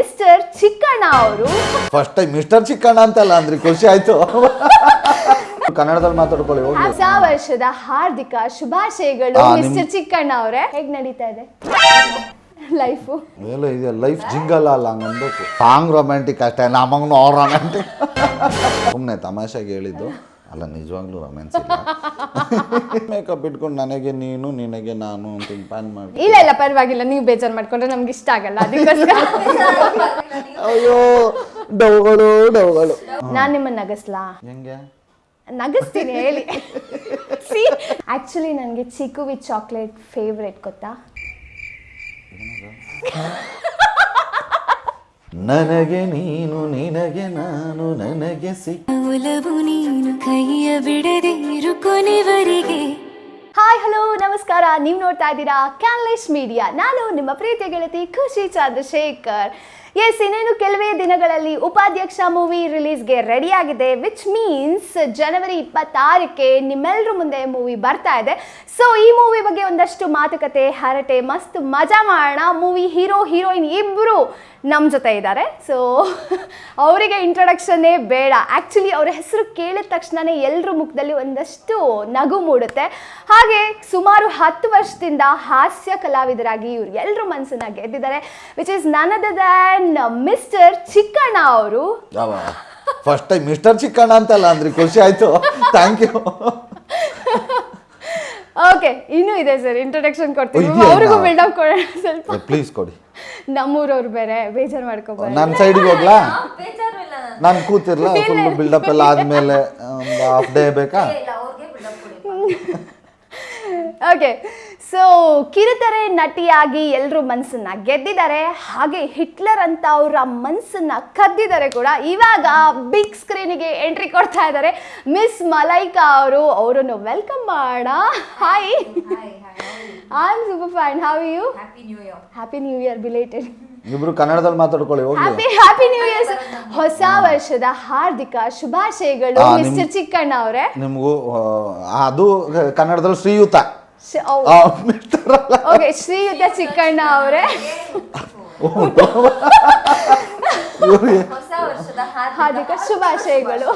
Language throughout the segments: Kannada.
ಮಿಸ್ಟರ್ ಚಿಕ್ಕಣ್ಣ ಅವರು ಫಸ್ಟ್ ಟೈಮ್ ಮಿಸ್ಟರ್ ಚಿಕ್ಕಣ್ಣ ಅಂತಲ್ಲ ಅಂದ್ರೆ ಖುಷಿ ಆಯ್ತು. ಕನ್ನಡದಲ್ಲಿ ಮಾತಾಡ್ಕೊಳ್ಳಿ ಹೋಗಿ. ಹೊಸ ವರ್ಷದ ಹಾರ್ದಿಕ ಶುಭಾಶಯಗಳು ಮಿಸ್ಟರ್ ಚಿಕ್ಕಣ್ಣ ಅವರೇ. ಹೇಗ್ ನಡೀತಾ ಇದೆ ಲೈಫು? ಎಲ್ಲ ಇದೆ ಲೈಫ್ ಜಿಂಗಲ್ ಅಲ್ಲ ಹಂಗ ಅನ್ಬೇಕು. ಸಾಂಗ್ ರೊಮ್ಯಾಂಟಿಕ್ ಅಷ್ಟೇ, ನಮಗೂ ಅವ್ರ ರೊಮ್ಯಾಂಟಿಕ್. ಸುಮ್ಮನೆ ತಮಾಷೆಗೆ ಹೇಳಿದ್ದು ಅಲ್ಲ, ನಿಜವಾಗ್ಲೂ ರೊಮ್ಯಾನ್ಸ್ ಇಲ್ಲ. ಮೇಕಪ್ ಇಟ್ಕೊಂಡು ನನಗೆ ನೀನು ನಿನಗೆ ನಾನು ಅಂತ ಪ್ಲಾನ್ ಮಾಡಿ. ಇಲ್ಲ ಇಲ್ಲ ಪರವಾಗಿಲ್ಲ, ನೀವು ಬೇಜಾರು ಮಾಡ್ಕೊಂಡ್ರೆ ನಮ್ಗೆ ಇಷ್ಟ ಆಗಲ್ಲ, ಅದಕ್ಕೋಸ್ಕರ. ಅಯ್ಯೋ ಡೌಗಳು. ನಾನ್ ನಿಮ್ಮನ್ನ ನಗಸ್ಲಾ? ಹೆಂಗೆ ನಗಿಸ್ತೀನಿ ಹೇಳಿ. ಆಕ್ಚುಲಿ ನನಗೆ ಚಿಕ್ಕು ವಿತ್ ಚಾಕ್ಲೇಟ್ ಫೇವ್ರೇಟ್, ಗೊತ್ತಾ? ನನಗೆ ನೀನು ನಿನಗೆ ನಾನು ನನಗೆ ಒಲವು ನೀನು ಕೈಯ ಬಿಡದಿರು ಕೊನೆವರೆಗೆ. ಹಾಯ್ ಹಲೋ ನಮಸ್ಕಾರ, ನೀವು ನೋಡ್ತಾ ಇದ್ದೀರಾ ಕ್ಯಾನ್ಲಿಶ್ ಮೀಡಿಯಾ. ನಾನು ನಿಮ್ಮ ಪ್ರೀತಿಯ ಗೆಳತಿ ಖುಷಿ ಚಂದ್ರಶೇಖರ್. ಎಸ್, ಇನ್ನೇನು ಕೆಲವೇ ದಿನಗಳಲ್ಲಿ ಉಪಾಧ್ಯಕ್ಷ ಮೂವಿ ರಿಲೀಸ್ಗೆ ರೆಡಿ ಆಗಿದೆ, ವಿಚ್ ಮೀನ್ಸ್ ಜನವರಿ 26ಕ್ಕೆ ನಿಮ್ಮೆಲ್ಲರ ಮುಂದೆ ಮೂವಿ ಬರ್ತಾ ಇದೆ. ಸೊ ಈ ಮೂವಿ ಬಗ್ಗೆ ಒಂದಷ್ಟು ಮಾತುಕತೆ, ಹರಟೆ, ಮಸ್ತ್ ಮಜಾ ಮಾಡೋಣ. ಮೂವಿ ಹೀರೋ ಹೀರೋಯಿನ್ ಇಬ್ಬರು ನಮ್ಮ ಜೊತೆ ಇದ್ದಾರೆ. ಸೊ ಅವರಿಗೆ ಇಂಟ್ರೊಡಕ್ಷನ್ನೇ ಬೇಡ. ಆ್ಯಕ್ಚುಲಿ ಅವರ ಹೆಸರು ಕೇಳಿದ ತಕ್ಷಣವೇ ಎಲ್ಲರ ಮುಖದಲ್ಲಿ ಒಂದಷ್ಟು ನಗು ಮೂಡುತ್ತೆ. ಹಾಗೆ ಸುಮಾರು 10 ವರ್ಷದಿಂದ ಹಾಸ್ಯ ಕಲಾವಿದರಾಗಿ ಇವ್ರು ಎಲ್ಲರ ಮನಸ್ಸನ್ನ ಗೆದ್ದಿದ್ದಾರೆ, which is none other than mister Chikkanna ಅವರು. ಫಸ್ಟ್ ಟೈಮ್ ಮಿಸ್ಟರ್ ಚಿಕ್ಕಣ್ಣ ಅಂತಲ್ಲ ಅಂದ್ರೆ ಖುಷಿ ಆಯ್ತು. Thank you. ಓಕೆ, ಇನ್ನೂ ಇದೆ ಸರ್, ಇಂಟ್ರೊಡಕ್ಷನ್ ಕೊಡ್ತೀವಿ, ಅವ್ರಿಗೂ ಬಿಲ್ಡಪ್ ಕೊಡೋಣ ಸ್ವಲ್ಪ. ಪ್ಲೀಸ್ ಕೊಡಿ. ನಮ್ಮೂರವ್ರು ಬೇರೆ ಬೇಜಾರು ಮಾಡ್ಕೋಬಾರ್ದು. ನನ್ನ ಸೈಡ್ಗೆ ಹೋಗ್ಲಾ? ನಾನು ಕೂತಿರ್ಲ ಫುಲ್ ಬಿಲ್ಡಪ್ ಎಲ್ಲ ಆದ್ಮೇಲೆ ಒಂದು ಹಾಫ್ ಡೇ ಬೇಕಾ? ಓಕೆ, ಸೊ ಕಿರುತೆರೆ ನಟಿಯಾಗಿ ಎಲ್ಲರೂ ಮನಸ್ಸನ್ನ ಗೆದ್ದಿದ್ದಾರೆ, ಹಾಗೆ ಹಿಟ್ಲರ್ ಅಂತ ಅವರ ಮನಸ್ಸನ್ನ ಕದ್ದಿದ್ದಾರೆ ಕೂಡ. ಇವಾಗ ಬಿಗ್ ಸ್ಕ್ರೀನಿಗೆ ಎಂಟ್ರಿ ಕೊಡ್ತಾ ಇದ್ದಾರೆ ಮಿಸ್ ಮಲೈಕಾ ಅವರು. ಅವರನ್ನು ವೆಲ್ಕಮ್ ಮಾಡೋಣ. Hi, I am super fine. How you? Happy new year belated. ಇಬ್ರು ಕನ್ನಡದಲ್ಲಿ ಮಾತಾಡ್ಕೊಳ್ಳಿ ಹೋಗಿ. Happy new year. ಹೊಸ ವರ್ಷದ ಹಾರ್ದಿಕ ಶುಭಾಶಯಗಳು ಮಿಸ್ಟರ್ ಚಿಕ್ಕಣ್ಣ ಅವರೇ. ನಿಮಗೂ ಅದು ಕನ್ನಡದಲ್ಲಿ ಶ್ರೀಯುತ. ಓಕೆ, ಶ್ರೀಯುತ ಚಿಕ್ಕಣ್ಣ ಅವರೇ, ಹಾರ್ದಿಕ ಶುಭಾಶಯಗಳು.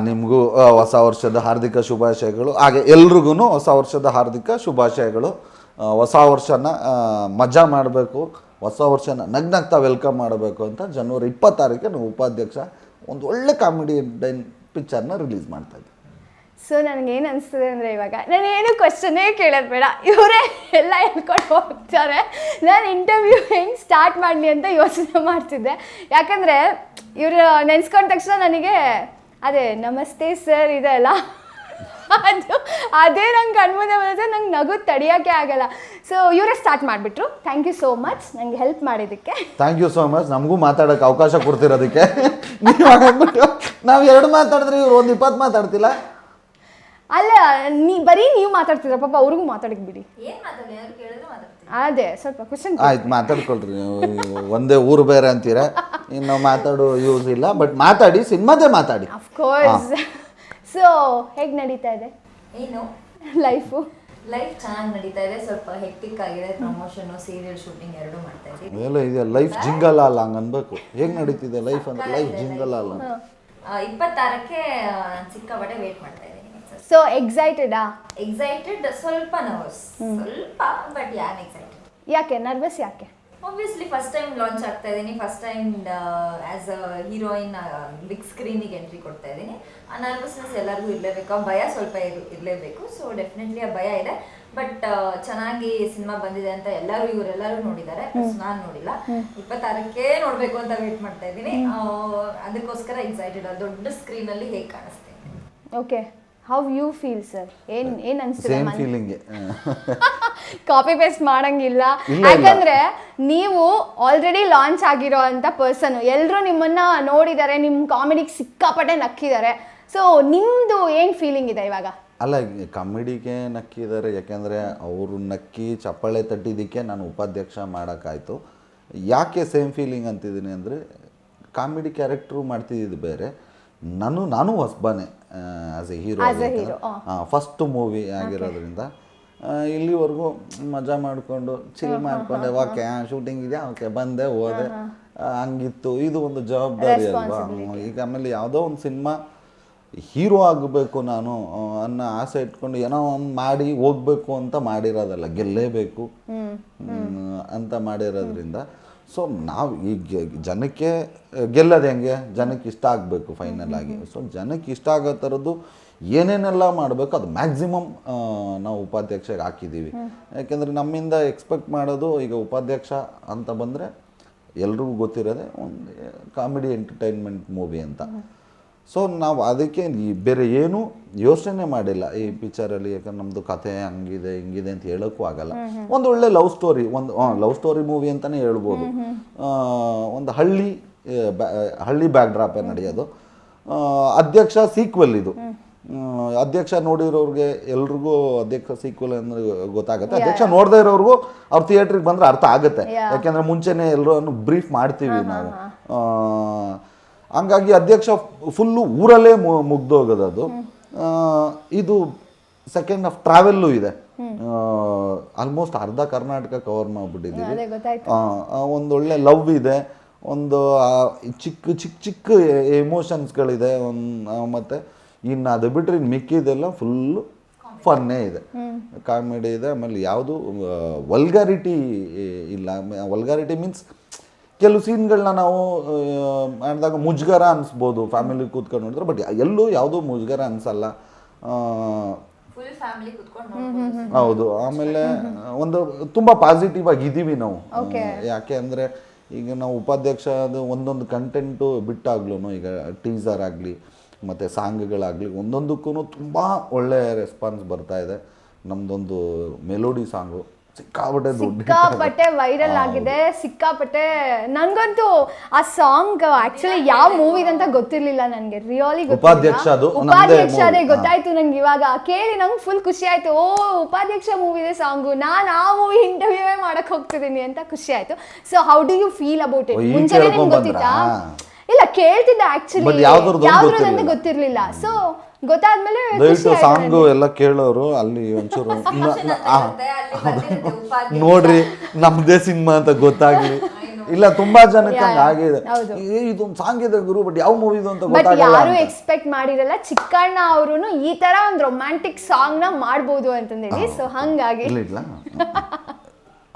ನಿಮಗೂ ಹೊಸ ವರ್ಷದ ಹಾರ್ದಿಕ ಶುಭಾಶಯಗಳು. ಹಾಗೆ ಎಲ್ರಿಗೂ ಹೊಸ ವರ್ಷದ ಹಾರ್ದಿಕ ಶುಭಾಶಯಗಳು. ಹೊಸ ವರ್ಷನ ಮಜಾ ಮಾಡಬೇಕು, ಹೊಸ ವರ್ಷನ ನಗ್ನಗ್ತಾ ವೆಲ್ಕಮ್ ಮಾಡಬೇಕು ಅಂತ ಜನವರಿ 26ಕ್ಕೆ ನಾವು ಉಪಾಧ್ಯಕ್ಷ ಒಂದು ಒಳ್ಳೆ ಕಾಮಿಡಿ ಪಿಕ್ಚರ್ನ ರಿಲೀಸ್ ಮಾಡ್ತಾ ಇದ್ದೀವಿ. ಸೊ ನನಗೇನು ಅನಿಸ್ತದೆ ಅಂದರೆ, ಇವಾಗ ನಾನೇನು ಕ್ವಶನ್ನೇ ಕೇಳೋದು ಬೇಡ, ಇವರೇ ಎಲ್ಲ ಹೇಳ್ಕೊಂಡು ಹೋಗ್ತಾರೆ. ನಾನು ಇಂಟರ್ವ್ಯೂ ಹೆಂಗೆ ಸ್ಟಾರ್ಟ್ ಮಾಡಲಿ ಅಂತ ಯೋಚನೆ ಮಾಡ್ತಿದ್ದೆ. ಯಾಕಂದರೆ ಇವರು ನೆನೆಸ್ಕೊಂಡ ತಕ್ಷಣ ನನಗೆ ಅದೇ ನಮಸ್ತೆ ಸರ್ ಇದೆ ಅಲ್ಲ, ಅದೇ ನಂಗೆ ಕಣ್ಮುಂದೆ ಬರುತ್ತೆ, ನಂಗೆ ನಗು ತಡಿಯೋಕ್ಕೆ ಆಗಲ್ಲ. ಸೊ ಇವರೇ ಸ್ಟಾರ್ಟ್ ಮಾಡಿಬಿಟ್ರು. ಥ್ಯಾಂಕ್ ಯು ಸೋ ಮಚ್ ನನಗೆ ಹೆಲ್ಪ್ ಮಾಡಿದ್ದಕ್ಕೆ. ಥ್ಯಾಂಕ್ ಯು ಸೋ ಮಚ್, ನಮಗೂ ಮಾತಾಡೋಕ್ಕೆ ಅವಕಾಶ ಕೊಡ್ತಿರೋದಕ್ಕೆ. ನಾವು 2 ಮಾತಾಡಿದ್ರೆ ಇವ್ರು ಒಂದು 20 ಮಾತಾಡ್ತಿಲ್ಲ. ಅಲ್ಲ, ಬರೀ ನೀವು ಮಾತಾಡ್ತಿದ್ರ, ಪಾಪ ಅವ್ರಿಗೂ ಮಾತಾಡಕ್ಕೆ ಬಿಡಿ. ಅದೇ ಸ್ವಲ್ಪ ಕ್ವಶನ್. ಆಯ್ತು, ಮಾತಾಡ್ಕೊಳ್ರಿ. ಒಂದೇ ಊರು ಬೇರೆ ಅಂತೀರಾ, ಇನ್ನು ಮಾತಾಡೋ ಯೂಸ್ ಇಲ್ಲ. ಬಟ್ ಮಾತಾಡಿ, ಸಿನಿಮಾದೇ ಮಾತಾಡಿ. ಅಫ್ಕೋರ್ಸ್. ಸೊ ಹೇಗೆ ನಡೀತಾ ಇದೆ ಏನು ಲೈಫು? ಲೈಫ್ ಚೆನ್ನಾಗಿ ನಡೀತಾ ಇದೆ. ಸ್ವಲ್ಪ ಹೆಕ್ಟಿಕ್ ಆಗಿದೆ. ಪ್ರಮೋಷನ್, ಸೀರಿಯಲ್ ಶೂಟಿಂಗ್ ಎರಡೂ ಮಾಡ್ತಾ ಇದ್ದೀವಿ. ಎಲ್ಲ ಇದೆ ಲೈಫ್ ಜಿಂಗಲ್ ಅಲ್ಲ ಹಂಗ ಅನ್ಬೇಕು. ಹೇಗೆ ನಡೀತಿದೆ ಲೈಫ್ ಅಂದ್ರೆ? ಲೈಫ್ ಜಿಂಗಲ್ ಅಲ್ಲ. 26ಕ್ಕೆ ಸಿಕ್ಕಾಪಟ್ಟೆ ವೇಟ್ ಮಾಡ್ತಾ ಇದ್ದೀನಿ. ಸೊ ಎಕ್ಸೈಟೆಡಾ? ಎಕ್ಸೈಟೆಡ್, ಸ್ವಲ್ಪ ನರ್ವಸ್, ಸ್ವಲ್ಪ, ಬಟ್ ಯಾನ್ ಎಕ್ಸೈಟೆಡ್. ಯಾಕೆ ನರ್ವಸ್? ಯಾಕೆ? ಆಬ್ವಿಯಸ್ಲಿ ಫಸ್ಟ್ ಟೈಮ್ ಲಾಂಚ್ ಆಗ್ತಾ ಇದ್ದೀನಿ. First time as a heroine big ಸ್ಕ್ರೀನಿಗೆ ಎಂಟ್ರಿ ಕೊಡ್ತಾ ಇದ್ದೀನಿ. ಆ ನರ್ವಸ್ನೆಸ್ ಎಲ್ಲರಿಗೂ ಇರಲೇಬೇಕು, ಆ ಭಯ ಸ್ವಲ್ಪ ಇರಲೇಬೇಕು. ಸೊ ಡೆಫಿನೆಟ್ಲಿ ಆ ಭಯ ಇದೆ. ಬಟ್ ಚೆನ್ನಾಗಿ ಸಿನಿಮಾ ಬಂದಿದೆ ಅಂತ ಇವರೆಲ್ಲರೂ ನೋಡಿದ್ದಾರೆ, ನಾನು ನೋಡಿಲ್ಲ. 26ಕ್ಕೆ ನೋಡಬೇಕು ಅಂತ ವೇಟ್ ಮಾಡ್ತಾ ಇದ್ದೀನಿ. ಅದಕ್ಕೋಸ್ಕರ ಎಕ್ಸೈಟೆಡ್. ದೊಡ್ಡ ಸ್ಕ್ರೀನಲ್ಲಿ ಹೇಗೆ ಕಾಣಿಸ್ತೀನಿ. Okay, how you feel sir? ಏನ್ ಅನ್ಸುತ್ತೆ? Same feeling. ಕಾಪಿ ಪೇಸ್ಟ್ ಮಾಡಂಗಿಲ್ಲ, ಯಾಕಂದ್ರೆ ನೀವು ಆಲ್ರೆಡಿ ಲಾಂಚ್ ಆಗಿರೋ ಅಂತ ಪರ್ಸನ್. ಎಲ್ಲರೂ ನಿಮ್ಮನ್ನ ನೋಡಿದ್ದಾರೆ, ನಿಮ್ಮ ಕಾಮಿಡಿಗೆ ಸಿಕ್ಕಾಪಟ್ಟೆ ನಕ್ಕಿದ್ದಾರೆ. ಸೊ ನಿಮ್ದು ಏನ್ ಫೀಲಿಂಗ್ ಇದೆ ಇವಾಗ? ಅಲ್ಲ, ಕಾಮಿಡಿಗೆ ನಕ್ಕಿದ್ದಾರೆ, ಯಾಕೆಂದರೆ ಅವರು ನಕ್ಕಿ ಚಪ್ಪಾಳೆ ತಟ್ಟಿದ್ದಕ್ಕೆ ನಾನು ಉಪಾಧ್ಯಕ್ಷ ಮಾಡೋಕ್ಕಾಯ್ತು. ಯಾಕೆ ಸೇಮ್ ಫೀಲಿಂಗ್ ಅಂತಿದ್ದೀನಿ ಅಂದರೆ, ಕಾಮಿಡಿ ಕ್ಯಾರೆಕ್ಟ್ರು ಮಾಡ್ತಿದ್ದು ಬೇರೆ, ನಾನು ಹೊಸಬನೇ as a hero. First movie ಆಗಿರೋದ್ರಿಂದ ಇಲ್ಲಿವರೆಗೂ ಮಜಾ ಮಾಡಿಕೊಂಡು ಚಿಲ್ ಮಾಡಿಕೊಂಡೆ. ಓಕೆ ಶೂಟಿಂಗ್ ಇದೆಯಾ, ಓಕೆ ಬಂದೆ ಹೋದೆ, ಹಂಗಿತ್ತು. ಇದು ಒಂದು ಜವಾಬ್ದಾರಿ ಅಲ್ವಾ. ಈಗ ಆಮೇಲೆ ಯಾವುದೋ ಒಂದು ಸಿನಿಮಾ ಹೀರೋ ಆಗಬೇಕು ನಾನು ಅನ್ನೋ ಆಸೆ ಇಟ್ಕೊಂಡು ಏನೋ ಒಂದು ಮಾಡಿ ಹೋಗ್ಬೇಕು ಅಂತ ಮಾಡಿರೋದಲ್ಲ, ಗೆಲ್ಲೇಬೇಕು ಅಂತ ಮಾಡಿರೋದ್ರಿಂದ ಸೊ ನಾವು ಈಗ ಜನಕ್ಕೆ ಗೆಲ್ಲೋದು ಹೆಂಗೆ, ಜನಕ್ಕೆ ಇಷ್ಟ ಆಗಬೇಕು ಫೈನಲ್ ಆಗಿ. ಸೊ ಜನಕ್ಕೆ ಇಷ್ಟ ಆಗೋ ಥರದ್ದು ಏನೇನೆಲ್ಲ ಮಾಡಬೇಕು ಅದು ಮ್ಯಾಕ್ಸಿಮಮ್ ನಾವು ಉಪಾಧ್ಯಕ್ಷಗೆ ಹಾಕಿದ್ದೀವಿ. ಯಾಕೆಂದರೆ ನಮ್ಮಿಂದ ಎಕ್ಸ್ಪೆಕ್ಟ್ ಮಾಡೋದು ಈಗ ಉಪಾಧ್ಯಕ್ಷ ಅಂತ ಬಂದರೆ ಎಲ್ರಿಗೂ ಗೊತ್ತಿರೋದೆ ಒಂದು ಕಾಮಿಡಿ ಎಂಟರ್ಟೈನ್ಮೆಂಟ್ ಮೂವಿ ಅಂತ. ಸೊ ನಾವು ಅದಕ್ಕೆ ಬೇರೆ ಏನೂ ಯೋಚನೆ ಮಾಡಿಲ್ಲ ಈ ಪಿಕ್ಚರಲ್ಲಿ. ಯಾಕಂದ್ರೆ ನಮ್ಮದು ಕಥೆ ಹಂಗಿದೆ ಹಿಂಗಿದೆ ಅಂತ ಹೇಳೋಕ್ಕೂ ಆಗಲ್ಲ. ಒಂದು ಒಳ್ಳೆ ಲವ್ ಸ್ಟೋರಿ, ಒಂದು ಲವ್ ಸ್ಟೋರಿ ಮೂವಿ ಅಂತಲೇ ಹೇಳ್ಬೋದು. ಒಂದು ಹಳ್ಳಿ ಬ್ಯಾಕ್ ಡ್ರಾಪೇ ನಡೆಯೋದು. ಅಧ್ಯಕ್ಷ ಸೀಕ್ವೆಲ್ ಇದು. ಅಧ್ಯಕ್ಷ ನೋಡಿರೋರಿಗೆ ಎಲ್ರಿಗೂ ಅಧ್ಯಕ್ಷ ಸೀಕ್ವೆಲ್ ಅಂದ್ರೆ ಗೊತ್ತಾಗುತ್ತೆ. ಅಧ್ಯಕ್ಷ ನೋಡದೇ ಇರೋರ್ಗೂ ಅವ್ರ ಥಿಯೇಟ್ರಿಗೆ ಬಂದರೆ ಅರ್ಥ ಆಗುತ್ತೆ. ಯಾಕೆಂದರೆ ಮುಂಚೆನೇ ಎಲ್ಲರೂ ಬ್ರೀಫ್ ಮಾಡ್ತೀವಿ ನಾವು. ಹಂಗಾಗಿ ಅಧ್ಯಕ್ಷ ಫುಲ್ಲು ಊರಲ್ಲೇ ಮುಗ್ದೋಗೋದು ಅದು. ಇದು ಸೆಕೆಂಡ್ ಹಾಫ್ ಟ್ರಾವೆಲ್ಲು ಇದೆ. ಆಲ್ಮೋಸ್ಟ್ ಅರ್ಧ ಕರ್ನಾಟಕ ಕವರ್ ಮಾಡಿಬಿಟ್ಟಿದ್ದೀವಿ. ಒಂದೊಳ್ಳೆ ಲವ್ ಇದೆ, ಒಂದು ಚಿಕ್ಕ ಎಮೋಷನ್ಸ್ಗಳಿದೆ, ಮತ್ತು ಇನ್ನು ಅದು ಬಿಟ್ಟರೆ ಮಿಕ್ಕಿದೆಲ್ಲ ಫುಲ್ಲು ಫನ್ನೇ ಇದೆ, ಕಾಮಿಡಿ ಇದೆ. ಆಮೇಲೆ ಯಾವುದು ವಲ್ಗಾರಿಟಿ ಇಲ್ಲ. ವಲ್ಗಾರಿಟಿ ಮೀನ್ಸ್ ಕೆಲವು ಸೀನ್ಗಳನ್ನ ನಾವು ಮಾಡಿದಾಗ ಮುಜುಗರ ಅನಿಸ್ಬೋದು ಫ್ಯಾಮಿಲಿ ಕೂತ್ಕೊಂಡು ನೋಡಿದ್ರೆ, ಬಟ್ ಎಲ್ಲೂ ಯಾವುದೂ ಮುಜುಗರ ಅನಿಸಲ್ಲ. ಹೌದು. ಆಮೇಲೆ ಒಂದು ತುಂಬ ಪಾಸಿಟಿವ್ ಆಗಿದ್ದೀವಿ ನಾವು. ಯಾಕೆ ಅಂದರೆ ಈಗ ನಾವು ಉಪಾಧ್ಯಕ್ಷ ಅದು ಒಂದೊಂದು ಕಂಟೆಂಟು ಬಿಟ್ಟಾಗ್ಲೂ, ಈಗ ಟೀಸರ್ ಆಗಲಿ ಮತ್ತು ಸಾಂಗ್ಗಳಾಗಲಿ ಒಂದೊಂದಕ್ಕೂ ತುಂಬ ಒಳ್ಳೆ ರೆಸ್ಪಾನ್ಸ್ ಬರ್ತಾ ಇದೆ. ನಮ್ಮದೊಂದು ಮೆಲೋಡಿ ಸಾಂಗು ಸಿಕ್ಕಾಪಟ್ಟೆ ವೈರಲ್ ಆಗಿದೆ. ಸಿಕ್ಕಾಪಟ್ಟೆ ನನಗಂತೂ ಆ ಸಾಂಗ್ ಆಕ್ಚುಲಿ ಯಾವ ಮೂವಿದಂತ ಗೊತ್ತಿರ್ಲಿಲ್ಲ ನನಗೆ. ರಿಯಲಿ ಉಪಾಧ್ಯಕ್ಷ ಅದೇ ಗೊತ್ತಾಯ್ತು ನಂಗೆ. ಇವಾಗ ಕೇಳಿ ನಂಗೆ ಫುಲ್ ಖುಷಿ ಆಯ್ತು. ಓ ಉಪಾಧ್ಯಕ್ಷ ಮೂವಿದೆ ಸಾಂಗು, ನಾನು ಆ ಮೂವಿ ಇಂಟರ್ವ್ಯೂವೇ ಮಾಡಕ್ ಹೋಗ್ತಿದ್ದೀನಿ ಅಂತ ಖುಷಿ ಆಯ್ತು. So how do you feel about it? ಮುಂಚೆನೇ ನಿಮ್ಗೆ ಗೊತ್ತಿತ್ತಾ? ಇಲ್ಲ, ಕೇಳ್ತಿದ್ದೆ ಆಕ್ಚುಲಿ, ಯಾವ್ದು ಅಂತ ಗೊತ್ತಿರ್ಲಿಲ್ಲ. ಸೊ ಗೊತ್ತಾದ್ಮೇಲೆ ಸಾಂಗು ಎಲ್ಲ ಕೇಳೋರು ಅಲ್ಲಿ ಒಂಚೂರು ನೋಡ್ರಿ ನಮ್ದೇ ಸಿನಿಮಾ ಅಂತ ಗೊತ್ತಾಗ್ಲಿ. ಇಲ್ಲ ತುಂಬಾ ಜನಕ್ಕೆ ಆಗಿದೆ, ಇದೊಂದು ಸಾಂಗ್ ಇದೆ ಗುರು, ಬಟ್ ಯಾವ ಮೂವಿ ಇದು ಅಂತ ಗೊತ್ತಾಗಲ್ಲ. ಯಾರು ಎಕ್ಸ್ಪೆಕ್ಟ್ ಮಾಡಿರಲ್ಲ ಚಿಕ್ಕಣ್ಣ ಅವರು ಈ ತರ ಒಂದು ರೊಮ್ಯಾಂಟಿಕ್ ಸಾಂಗ್ ನ ಮಾಡ್ಬೋದು ಅಂತಂದೇಳಿ. ಸೊ ಹಂಗಾಗಿ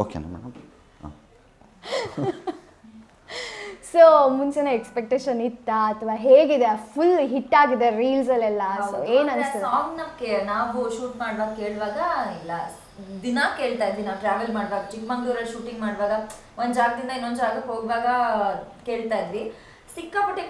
ಓಕೆನಾ ಮೇಡಮ್? ಸೊ ಮುಂಚೆನೆ ಎಕ್ಸ್ಪೆಕ್ಟೇಷನ್ ಇತ್ತಾ ಅಥವಾ ಹೇಗಿದೆ? ಫುಲ್ ಹಿಟ್ ಆಗಿದೆ ರೀಲ್ಸ್ ಅಲ್ಲೆಲ್ಲ. ಸೊ ಏನ್ ಅನ್ಸ್ತದೆ? ಸಾಂಗ್ ನಾವು ಶೂಟ್ ಮಾಡುವಾಗ ಕೇಳುವಾಗ ಇಲ್ಲ, ದಿನ ಕೇಳ್ತಾ ಇದ್ವಿ. ನಾವು ಟ್ರಾವೆಲ್ ಮಾಡುವಾಗ, ಚಿಕ್ಕಮಂಗ್ಳೂರಲ್ಲಿ ಶೂಟಿಂಗ್ ಮಾಡುವಾಗ, ಒಂದ್ ಜಾಗದಿಂದ ಇನ್ನೊಂದ್ ಜಾಗಕ್ಕೆ ಹೋಗುವಾಗ ಕೇಳ್ತಾ ಇದ್ವಿ. ಸಿಕ್ಕಾಪಟ್ಟೆ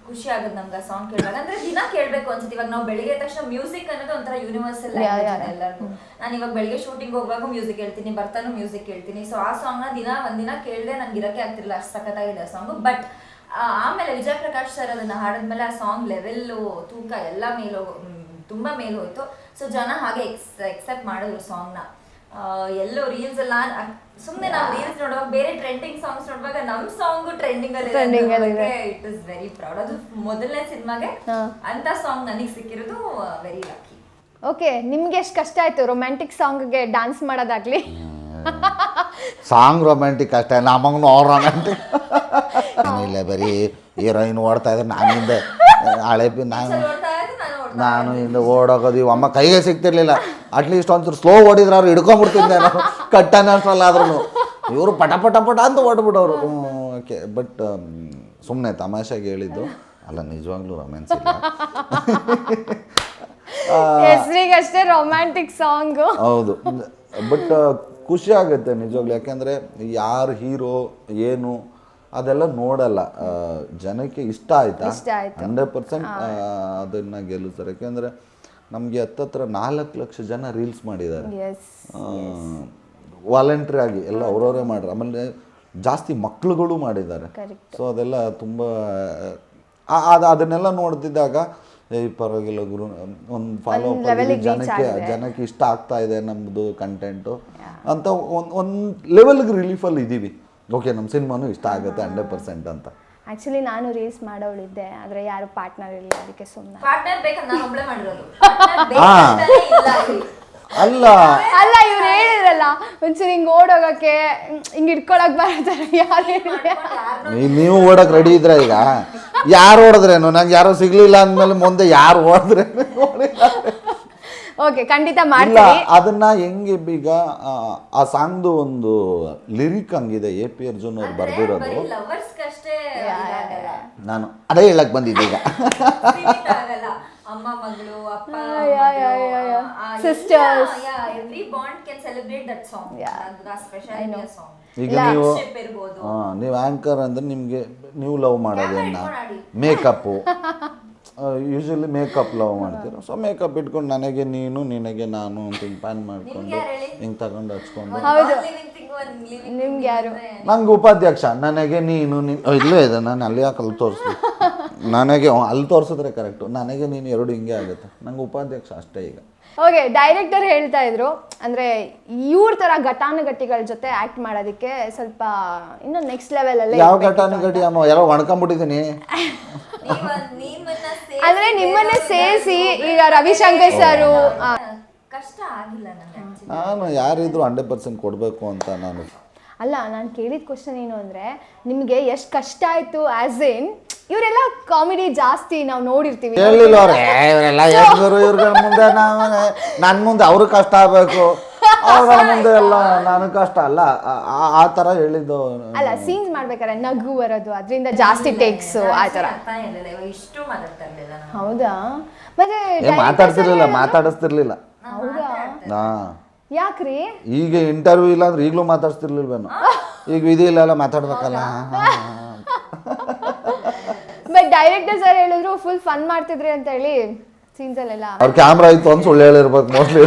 ಖುಷಿ ಆಗುತ್ತೆ ನಮ್ಗೆ ಆ ಸಾಂಗ್ ಕೇಳುವಾಗ. ಅಂದ್ರೆ ದಿನ ಕೇಳ್ಬೇಕು ಅನ್ಸುತ್ತೆ. ಇವಾಗ ನಾವು ಬೆಳಿಗ್ಗೆ ತಕ್ಷಣ ಮ್ಯೂಸಿಕ್ ಅನ್ನೋದು ಒಂಥರ ಯೂನಿವರ್ಸಲ್ ಲ್ಯಾಂಗ್ವೇಜ್ ಎಲ್ಲರಿಗೂ. ನಾನು ಇವಾಗ ಬೆಳಿಗ್ಗೆ ಶೂಟಿಂಗ್ ಹೋಗುವಾಗ ಮ್ಯೂಸಿಕ್ ಹೇಳ್ತೀನಿ, ಬರ್ತಾನು ಮ್ಯೂಸಿಕ್ ಹೇಳ್ತೀನಿ. ಸೊ ಆ ಸಾಂಗ್ ನ ಒಂದಿನ ಕೇಳ್ದೆ ನಂಗೆ ಇರಕ್ಕೆ ಆಗ್ತಿರ್ಲಿಲ್ಲ, ಅಷ್ಟು ಸಖತ್ತಾಗಿದೆ ಆ ಸಾಂಗ್. ಬಟ್ ಆಮೇಲೆ ವಿಜಯ್ ಪ್ರಕಾಶ್ ಸರ್ ಅದನ್ನ ಹಾಡಿದ್ಮೇಲೆ ಆ ಸಾಂಗ್ ಲೆವೆಲ್ಲು, ತೂಕ ಎಲ್ಲ ತುಂಬಾ ಮೇಲ್ ಹೋಯ್ತು. ಸೊ ಜನ ಹಾಗೆ ಎಕ್ಸೆಪ್ಟ್ ಮಾಡಿದ್ರು ಸಾಂಗ್ ನ. ಎಲ್ಲೋ ರೀಲ್ಸ್ ಎಲ್ಲ ಸುಮ್ಮನೆ ನಾವು ರೀಲ್ಸ್ ನೋಡುವಾಗ ಬೇರೆ ಟ್ರೆಂಡಿಂಗ್ ಸಾಂಗ್ಸ್ ನೋಡುವಾಗ ನಮ್ ಸಾಂಗ್ ಟ್ರೆಂಡಿಂಗ್ ಅಲ್ಲಿ ಇಟ್ ಇಸ್ ವೆರಿ ಪ್ರೌಡ್. ಅದು ಮೊದಲನೇ ಸಿನಿಮಾಗೆ ಅಂತ ಸಾಂಗ್ ನನಗೆ ಸಿಕ್ಕಿರೋದು ವೆರಿ ಲಕ್ಕಿ. ಓಕೆ, ನಿಮ್ಗೆ ಎಷ್ಟು ಕಷ್ಟ ಆಯ್ತು ರೊಮ್ಯಾಂಟಿಕ್ ಸಾಂಗ್ಗೆ ಡ್ಯಾನ್ಸ್ ಮಾಡೋದಾಗ್ಲಿ? ಸಾಂಗ್ ರೊಮ್ಯಾಂಟಿಕ್ ಅಷ್ಟೇ, ನಮಗೂ ರೊಮ್ಯಾಂಟಿಕ್ ಇಲ್ಲ. ಬರೀ ಹೀರೋಯಿನ್ ಓಡ್ತಾ ಇದ್ರೆ ನಾನಿಂದ ಹಳೆ ನಾನು ಇಂದ ಓಡೋಗೋದು, ಅಮ್ಮ ಕೈಗೆ ಸಿಗ್ತಿರ್ಲಿಲ್ಲ. ಅಟ್ಲೀಸ್ಟ್ ಒಂಚೂರು ಸ್ಲೋ ಓಡಿದ್ರೆ ಅವ್ರು ಹಿಡ್ಕೊಂಡ್ಬಿಡ್ತಿದ್ದೆ ನಾನು, ಕಟ್ಟನ ಅಷ್ಟಲ್ಲ. ಆದ್ರೂ ಇವರು ಪಟ ಪಟ ಪಟ ಅಂತ ಓಡ್ಬಿಡೋರು. ಓಕೆ, ಬಟ್ ಸುಮ್ಮನೆ ತಮಾಷೆಗೆ ಹೇಳಿದ್ದು ಅಲ್ಲ, ನಿಜವಾಗ್ಲೂ ರೊಮ್ಯಾನ್ಸ್ ಇಲ್ಲ. ಹೆಸರಿಗಷ್ಟೇ ರೊಮ್ಯಾಂಟಿಕ್ ಸಾಂಗ್. ಹೌದು, ಬಟ್ ಖುಷಿ ಆಗುತ್ತೆ ನಿಜವಾಗ್ಲೂ. ಯಾಕೆಂದರೆ ಯಾರು ಹೀರೋ ಏನು ಅದೆಲ್ಲ ನೋಡಲ್ಲ. ಜನಕ್ಕೆ ಇಷ್ಟ ಆಯ್ತಾ 100% ಅದನ್ನು ಗೆಲ್ಲಿಸ್ತಾರೆ. ಯಾಕೆಂದರೆ ನಮಗೆ ಹತ್ತತ್ರ 4 ಲಕ್ಷ ಜನ ರೀಲ್ಸ್ ಮಾಡಿದ್ದಾರೆ ವಾಲಂಟ್ರಿ ಆಗಿ, ಎಲ್ಲ ಅವರವರೇ ಮಾಡ್ರೆ. ಆಮೇಲೆ ಜಾಸ್ತಿ ಮಕ್ಳುಗಳು ಮಾಡಿದ್ದಾರೆ. ಸೊ ಅದೆಲ್ಲ ತುಂಬ ಅದನ್ನೆಲ್ಲ ನೋಡ್ತಿದ್ದಾಗ ಪರವಾಗಿಲ್ಲ ಗುರು, ಒಂದು ಫಾಲೋ ಅಪ್ ಜನಕ್ಕೆ ಇಷ್ಟ ಆಗ್ತಾ ಇದೆ ನಮ್ಮದು ಕಂಟೆಂಟು ಅಂತ ಒಂದು ಲೆವೆಲ್ಗೆ ರಿಲೀಫಲ್ಲಿ ಇದ್ದೀವಿ. ಓಕೆ, ನಮ್ಮ ಸಿನಿಮಾನು ಇಷ್ಟ ಆಗುತ್ತೆ 100% ಅಂತ. ಆಕ್ಚುಲಿ ನಾನು ರೀಲ್ಸ್ ಮಾಡೋಳಿದ್ದೆ, ಆದರೆ ಯಾರು ಪಾರ್ಟ್ನರ್ ಇಲ್ಲ, ಅದಕ್ಕೆ ಸುಮ್ಮನೆ. ಪಾರ್ಟ್ನರ್ ಬೇಕಂತ ನಾನು ಒಬ್ಳೆ ಮಾಡಿರೋದು. ಅಲ್ಲ ಅಲ್ಲ ಇವ್ರು ಹೇಳಿದ್ರಲ್ಲ ಒಂಚೂರು ಹಿಂಗ್ ಓಡೋಗಕ್ಕೆ ಹಿಂಗ್ ಇಟ್ಕೊಳಕ್ ಬರತ್ತಾರ ಯಾರು ಹೇಳಿದ್ರೆ ನೀವು ಓಡಕ್ ರೆಡಿ ಇದ್ರ ಈಗ ಯಾರು ಓಡಿದ್ರೇನು ನಂಗೆ ಯಾರೋ ಸಿಗ್ಲಿಲ್ಲ ಅಂದ್ಮೇಲೆ ಮುಂದೆ ಯಾರು ಓಡಿದ್ರೇನು ಓಕೆ ಖಂಡಿತ ಇಲ್ಲ ಮಾಡ್ತೀವಿ. ಅದನ್ನ ಹೆಂಗೆ ಈಗ ಆ ಸಾಂಗ್ದು ಒಂದು ಲಿರಿಕ್ ಹಂಗಿದೆ AP ಅರ್ಜುನ್ ಅವ್ರು ಬರ್ದಿರೋದು. ಲವರ್ಸ್ಗಷ್ಟೇ ನಾನು ಅದೇ ಹೇಳಕ್ ಬಂದಿದ್ದೆ ಈಗ. ಅಮ್ಮ ಮಗಳು ಅಪ್ಪ Sisters. Every bond can celebrate that song. Special song. ಈಗ ನೀವು ಆಂಕರ್ ಅಂದ್ರೆ ನಿಮ್ಗೆ ನೀವು ಲವ್ ಮಾಡೋದೇನ ಮೇಕಪ್ಪು ಯೂಶಲಿ ಮೇಕಪ್ ಲವ್ ಮಾಡ್ತೀರ. ಸೊ ಮೇಕಪ್ ಇಟ್ಕೊಂಡು ನನಗೆ ನೀನು ನಿನಗೆ ನಾನು ಅಂತ ಹಿಂಗೆ ಪ್ಯಾನ್ ಮಾಡ್ಕೊಂಡು ಹಿಂಗೆ ತಗೊಂಡು ಹಚ್ಕೊಂಡು ನಿಮ್ಗೆ ಯಾರು ನಂಗೆ ಉಪಾಧ್ಯಕ್ಷ ನನಗೆ ನೀನು ಇಲ್ಲೇ ಇದೆ ನಾನು ಅಲ್ಲಿ ಯಾಕೆ ಅಲ್ಲಿ ತೋರಿಸ್ಲಿ ನನಗೆ ಅಲ್ಲಿ ತೋರಿಸಿದ್ರೆ ಕರೆಕ್ಟು ನನಗೆ ನೀನು ಎರಡು ಹಿಂಗೆ ಆಗುತ್ತೆ ನಂಗೆ ಉಪಾಧ್ಯಕ್ಷ ಅಷ್ಟೇ ಈಗ. ಓಕೆ ಡೈರೆಕ್ಟರ್ ಹೇಳ್ತಾ ಇದ್ರು ಅಂದ್ರೆ ಇವ್ರ ತರ ಘಟಾನುಘಟಿಗಳ ಜೊತೆ ಆಕ್ಟ್ ಮಾಡೋದಕ್ಕೆ ಸ್ವಲ್ಪ ಇನ್ನು ನೆಕ್ಸ್ಟ್ ಲೆವೆಲ್ ಅಲ್ಲೇ ಯಾವ ಘಟಾನುಘಟಿ ಅನ್ನೋ ಯಾರೋ ಒಣ್ಕೊಂಡ್ಬಿಟ್ಟಿದ್ದೀನಿ ಅಂದ್ರೆ ನಿಮ್ಮನ್ನ ಸೇರಿಸಿ ಈಗ ರವಿಶಂಕರ್ ಸರು ಕಷ್ಟ ಆಗಿಲ್ಲ ನನಗೆ. ನಾನು ಯಾರಿದ್ರು 100% ಕೊಡಬೇಕು ಅಂತ ನಾನು. ಅಲ್ಲ ನಾನು ಕೇಳಿದ ಕ್ವಶನ್ ಏನು ಅಂದ್ರೆ ನಿಮ್ಗೆ ಎಷ್ಟು ಕಷ್ಟ ಆಯ್ತು ಆಸ್ ಇನ್ ಇವರೆಲ್ಲ ಕಾಮಿಡಿ ಜಾಸ್ತಿ ನಾವು ನೋಡಿರ್ತೀವಿ. ಹೇಳಿಲ್ಲ ಅವ್ರೆ ಇವರೆಲ್ಲ ಹೆಂಗರು ಇವ್ರಗಳ ಮುಂದೆ ನಾವು ನನ್ನ ಮುಂದೆ ಅವ್ರ ಕಷ್ಟ ಆಗಬೇಕು ಅವ್ರಗಳ ಮುಂದೆ ಎಲ್ಲ ನನಗೆ ಕಷ್ಟ ಅಲ್ಲ ಆ ಥರ ಹೇಳಿದ್ದು. ಅಲ್ಲ ಸೀನ್ಸ್ ಮಾಡ್ಬೇಕಾರೆ ನಗು ಬರೋದು ಅದರಿಂದ ಜಾಸ್ತಿ ಟೇಕ್ಸ್ ಆ ಥರ. ಇಷ್ಟು ಮಾತಾಡ್ತಾ ಇರ್ಲಿಲ್ಲ ನಾನು. ಹೌದಾ ಮತ್ತೆ ಮಾತಾಡಿಸ್ತಿರ್ಲಿಲ್ಲ. ಹೌದಾ ಹಾ ಯಾಕ್ರಿ ಈಗ ಇಂಟರ್ವ್ಯೂ ಇಲ್ಲ ಅಂದ್ರೆ ಈಗಲೂ ಮಾತಾಡ್ಸ್ತಿರ್ಲಿಲ್ವೇನು ಈಗ ಇದಿಲ್ಲ ಮಾತಾಡ್ಬೇಕಲ್ಲ. ಬಟ್ ಡೈರೆಕ್ಟರ್ ಸರ್ ಹೇಳಿದ್ರು ಫುಲ್ ಫನ್ ಮಾಡ್ತಿದ್ರಿ ಅಂತ ಹೇಳಿ ಸೀನ್ಸ್ ಅಲ್ಲೆಲ್ಲ. ಅವ್ರ ಕ್ಯಾಮ್ರಾ ಇತ್ತು ಅಂತ ಸುಳ್ಳು ಹೇಳಿರ್ಬೇಕು ಮೋಸ್ಟ್ಲಿ.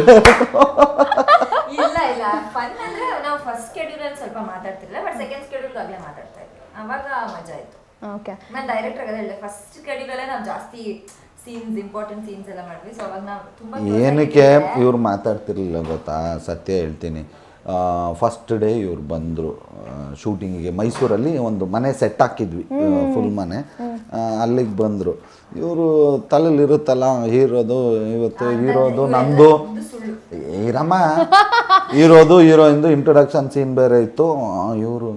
ಇಲ್ಲ ಇಲ್ಲ ಫನ್ ಅಂದ್ರೆ ನಾವು ಫಸ್ಟ್ ಸ್ಕೆಡ್ಯೂಲ್ ಅಲ್ಲಿ ಸ್ವಲ್ಪ ಮಾತಾಡ್ತಿರ್ಲಿಲ್ಲ ಬಟ್ ಸೆಕೆಂಡ್ ಸ್ಕೆಡ್ಯೂಲ್ ಆಗ್ಲೇ ಮಾತಾಡ್ತಾ ಇದ್ವಿ ಅವಾಗ ಮಜಾ ಆಯ್ತು. ಓಕೆ ನಾನು ಡೈರೆಕ್ಟರ್ ಆಗ ಹೇಳಿದೆ ಫಸ್ಟ್ ಸ್ಕೆಡ್ಯೂಲ್ ಅಲ್ಲೇ ನಾವು ಜಾಸ್ತಿ ಸೀನ್ಸ್ ಇಂಪಾರ್ಟೆಂಟ್ ಸೀನ್ಸ್ ಎಲ್ಲ ಮಾಡಿದ್ವಿ. ಸೊ ಅವಾಗ ನಾವು ತುಂಬಾ ಏನಕ್ಕೆ ಇವ್ರು ಮಾತಾಡ್ತಿರ್ಲಿಲ್ಲ ಗೊತ್ತಾ ಸತ್ಯ ಹೇಳ್ತೀನಿ. ಫಸ್ಟ್ ಡೇ ಇವ್ರು ಬಂದರು ಶೂಟಿಂಗಿಗೆ ಮೈಸೂರಲ್ಲಿ ಒಂದು ಮನೆ ಸೆಟ್ ಹಾಕಿದ್ವಿ ಫುಲ್ ಮನೆ. ಅಲ್ಲಿಗೆ ಬಂದರು ಇವರು ತಲೆಯಲ್ಲಿ ಇರುತ್ತಲ್ಲ ಹೀರೋದು ಇವತ್ತು ಹೀರೋದು ನಂದು ಈರಮ್ಮ ಹೀರೋದು ಹೀರೋಯಿಂದು ಇಂಟ್ರೊಡಕ್ಷನ್ ಸೀನ್ ಬೇರೆ ಇತ್ತು. ಇವರು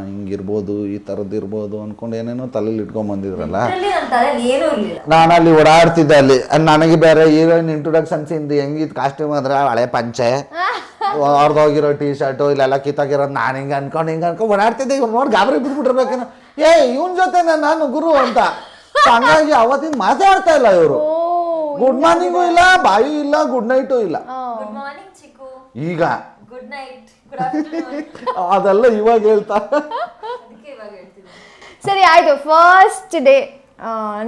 ಹಿಂಗಿರ್ಬೋದು ಈ ಥರದ್ದು ಇರ್ಬೋದು ಅಂದ್ಕೊಂಡು ಏನೇನೋ ತಲೆಯಲ್ಲಿ ಇಟ್ಕೊಂಡ್ಬಂದಿದ್ರಲ್ಲ. ನಾನು ಅಲ್ಲಿ ಓಡಾಡ್ತಿದ್ದೆ ಅಲ್ಲಿ ನನಗೆ ಬೇರೆ ಹೀರೋಯಿನ್ ಇಂಟ್ರೊಡಕ್ಷನ್ ಸೀನ್ ಹೆಂಗಿತ್ತು ಕಾಸ್ಟ್ಯೂಮ್ ಅಂದ್ರೆ ಹಳೆ ಪಂಚೆ ಅವ್ರದೋಗಿರೋ ಟೀ ಶರ್ಟು ಇಲ್ಲೆಲ್ಲ ಕಿತ್ತಾಗಿರೋದು ನಾನು ಹಿಂಗೆ ಅನ್ಕೊಂಡು ಓಡಾಡ್ತಿದ್ದೆ. ಇವ್ರು ನೋಡಿ ಗಾಬರಿ ಬಿಟ್ಬಿಟ್ಟಿರ್ಬೇಕೇನೋ ಇವನ್ ಜೊತೆ ನಾನು ಗುರು ಅಂತ. ಹಂಗಾಗಿ ಅವತ್ತಿನ ಮಾತಾಡ್ತಾ ಇಲ್ಲ ಇವರು. ಗುಡ್ ಮಾರ್ನಿಂಗು ಇಲ್ಲ ಬಾಯಿ ಇಲ್ಲ ಗುಡ್ ನೈಟು ಇಲ್ಲ. ಗುಡ್ ಮಾರ್ನಿಂಗ್ ಚಿಕ್ಕು ಈಗ ಗುಡ್ ನೈಟ್ ಗುಡ್ ಆಫ್ಟರ್ನೂನ್ ಅದೆಲ್ಲ ಇವಾಗ ಹೇಳ್ತಾ. ಅದಕ್ಕೆ ಇವಾಗ ಹೇಳ್ತೀನಿ. ಸರಿ ಆಯ್ತು ಫಸ್ಟ್ ಡೇ